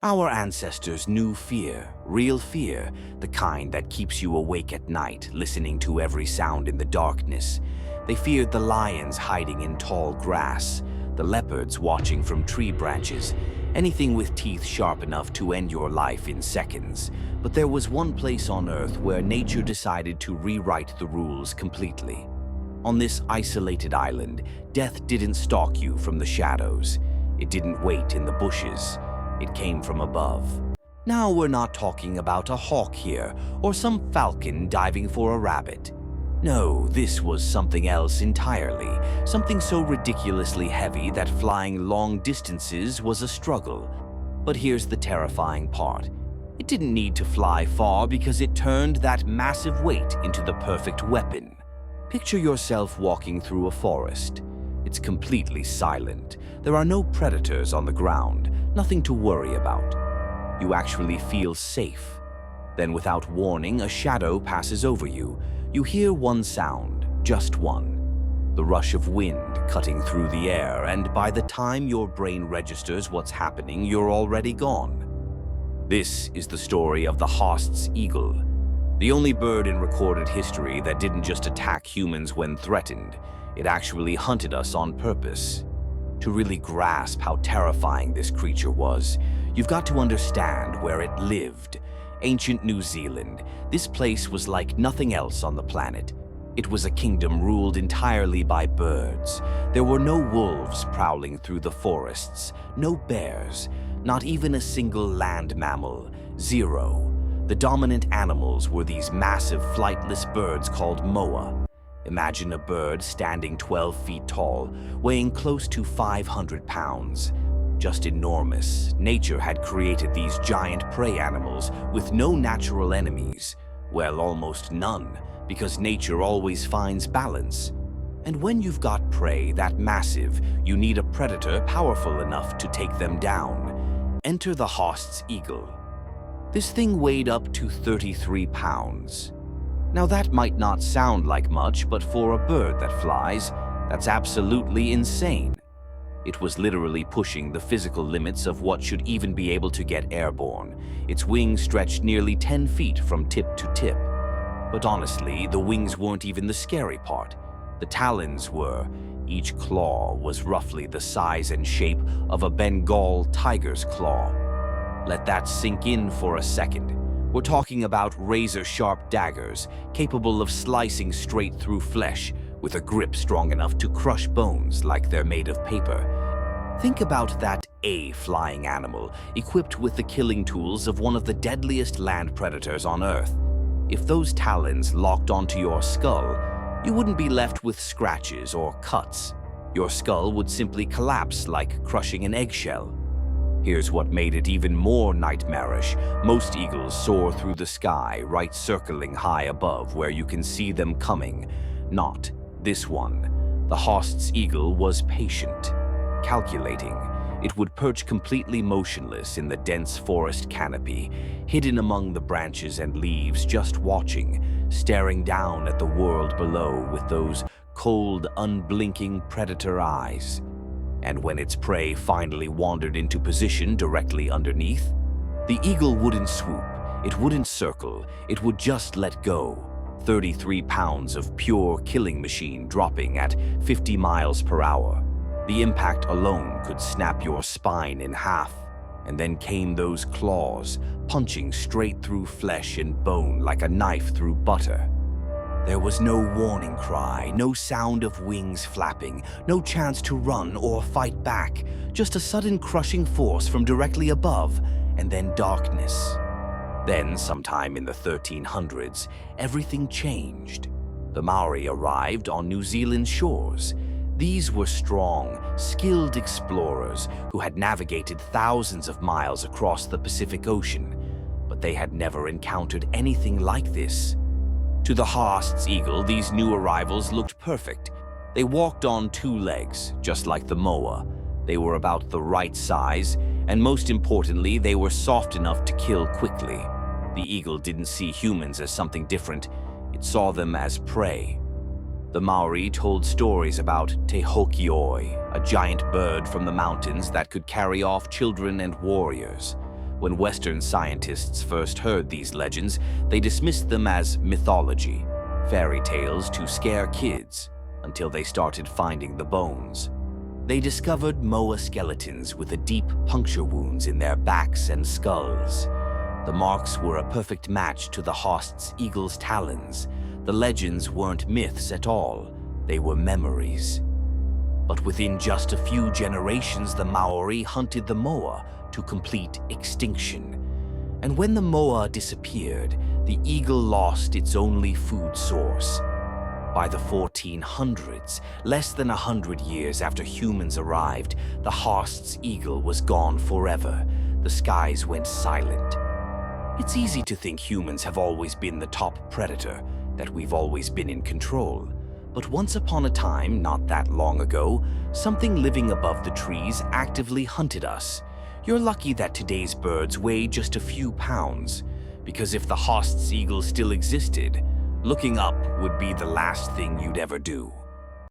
Our ancestors knew fear, real fear, the kind that keeps you awake at night, listening to every sound in the darkness. They feared the lions hiding in tall grass, the leopards watching from tree branches, anything with teeth sharp enough to end your life in seconds. But there was one place on Earth where nature decided to rewrite the rules completely. On this isolated island, death didn't stalk you from the shadows. It didn't wait in the bushes. It came from above. Now we're not talking about a hawk here, or some falcon diving for a rabbit. No, this was something else entirely, something so ridiculously heavy that flying long distances was a struggle. But here's the terrifying part. It didn't need to fly far because it turned that massive weight into the perfect weapon. Picture yourself walking through a forest. It's completely silent. There are no predators on the ground, nothing to worry about. You actually feel safe. Then without warning, a shadow passes over you. You hear one sound, just one. The rush of wind cutting through the air, and by the time your brain registers what's happening, you're already gone. This is the story of the Haast's eagle, the only bird in recorded history that didn't just attack humans when threatened. It actually hunted us on purpose. To really grasp how terrifying this creature was, you've got to understand where it lived. Ancient New Zealand, this place was like nothing else on the planet. It was a kingdom ruled entirely by birds. There were no wolves prowling through the forests, no bears, not even a single land mammal, zero. The dominant animals were these massive flightless birds called moa. Imagine a bird standing 12 feet tall, weighing close to 500 pounds. Just enormous. Nature had created these giant prey animals with no natural enemies. Well, almost none, because nature always finds balance. And when you've got prey that massive, you need a predator powerful enough to take them down. Enter the Haast's eagle. This thing weighed up to 33 pounds. Now that might not sound like much, but for a bird that flies, that's absolutely insane. It was literally pushing the physical limits of what should even be able to get airborne. Its wings stretched nearly 10 feet from tip to tip. But honestly, the wings weren't even the scary part. The talons were. Each claw was roughly the size and shape of a Bengal tiger's claw. Let that sink in for a second. We're talking about razor-sharp daggers, capable of slicing straight through flesh, with a grip strong enough to crush bones like they're made of paper. Think about that flying animal, equipped with the killing tools of one of the deadliest land predators on Earth. If those talons locked onto your skull, you wouldn't be left with scratches or cuts. Your skull would simply collapse like crushing an eggshell. Here's what made it even more nightmarish. Most eagles soar through the sky, right circling high above where you can see them coming. Not this one. The Haast's eagle was patient, calculating. It would perch completely motionless in the dense forest canopy, hidden among the branches and leaves, just watching, staring down at the world below with those cold, unblinking predator eyes. And when its prey finally wandered into position directly underneath, the eagle wouldn't swoop, it wouldn't circle, it would just let go. 33 pounds of pure killing machine dropping at 50 miles per hour. The impact alone could snap your spine in half. And then came those claws, punching straight through flesh and bone like a knife through butter. There was no warning cry, no sound of wings flapping, no chance to run or fight back, just a sudden crushing force from directly above, and then darkness. Then, sometime in the 1300s, everything changed. The Maori arrived on New Zealand's shores. These were strong, skilled explorers who had navigated thousands of miles across the Pacific Ocean, but they had never encountered anything like this. To the Haast's eagle, these new arrivals looked perfect. They walked on two legs, just like the moa. They were about the right size, and most importantly, they were soft enough to kill quickly. The eagle didn't see humans as something different. It saw them as prey. The Maori told stories about Te Hokioi, a giant bird from the mountains that could carry off children and warriors. When Western scientists first heard these legends, they dismissed them as mythology, fairy tales to scare kids, until they started finding the bones. They discovered moa skeletons with deep puncture wounds in their backs and skulls. The marks were a perfect match to the host's eagle's talons. The legends weren't myths at all, they were memories. But within just a few generations, the Maori hunted the moa to complete extinction. And when the moa disappeared, the eagle lost its only food source. By the 1400s, less than 100 years after humans arrived, the host's eagle was gone forever. The skies went silent. It's easy to think humans have always been the top predator, that we've always been in control. But once upon a time, not that long ago, something living above the trees actively hunted us. You're lucky that today's birds weigh just a few pounds, because if the host's eagle still existed, looking up would be the last thing you'd ever do.